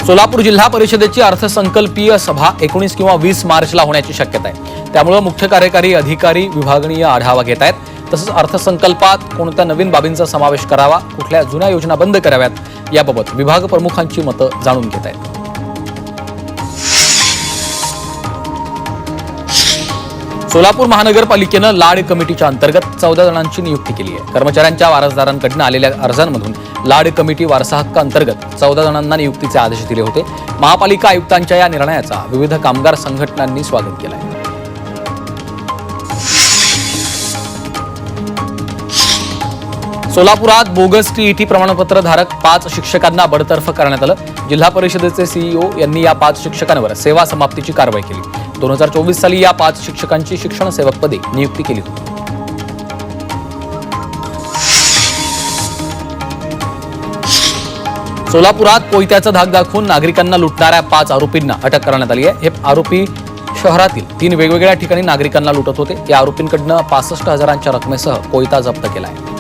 सोलापूर जिल्हा परिषदेची अर्थसंकल्पीय सभा 19 किंवा 20 मार्चला होण्याची शक्यता आहे। त्यामुळे मुख्य कार्यकारी अधिकारी विभागीय आढावा घेत आहेत। तसंच अर्थसंकल्पात कोणत्या नवीन बाबींचा समावेश करावा, कुठल्या जुन्या योजना बंद कराव्यात याबाबत विभाग प्रमुखांची मतं जाणून घेत आहेत। सोलापूर महानगरपालिकेनं लाड कमिटीच्या अंतर्गत 14 जणांची नियुक्ती केली आहे। कर्मचाऱ्यांच्या वारसदारांकडून आलेल्या अर्जांमधून लाड कमिटी वारसा हक्क अंतर्गत 14 जणांना नियुक्तीचे आदेश दिले होते। महापालिका आयुक्तांच्या या निर्णयाचा विविध कामगार संघटनांनी स्वागत केलं आहे। सोलापुरात बोगस टीईटी प्रमाणपत्र धारक 5 शिक्षकांना बडतर्फ करण्यात आलं। जिल्हा परिषदेचे सीईओ यांनी या 5 शिक्षकांवर सेवा समाप्तीची कारवाई केली। 2024 साली या 5 शिक्षकांची शिक्षण सेवक पदी नियुक्ती केली होती। सोलापुरात कोयत्याचा धाक दाखवून नागरिकांना लुटणाऱ्या 5 आरोपींना अटक करण्यात आली आहे। हे आरोपी शहरातील 3 वेगवेगळ्या ठिकाणी नागरिकांना लुटत होते। या आरोपींकडून 65,000च्या रकमेसह कोयता जप्त केला आहे।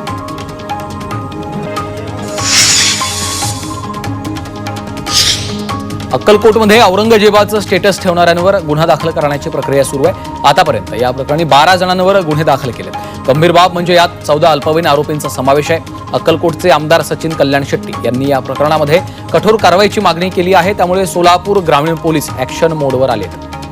अक्कलकोटमध्ये औरंगजेबाचं स्टेटस ठेवणाऱ्यांवर गुन्हा दाखल करण्याची प्रक्रिया सुरू आहे। आतापर्यंत या प्रकरणी 12 जणांवर गुन्हे दाखल केलेत। गंभीर बाब म्हणजे यात 14 अल्पवयीन आरोपींचा समावेश आहे। अक्कलकोटचे आमदार सचिन कल्याण शेट्टी यांनी या प्रकरणामध्ये कठोर कारवाईची मागणी केली आहे। त्यामुळे सोलापूर ग्रामीण पोलीस ऍक्शन मोडवर आले आहेत।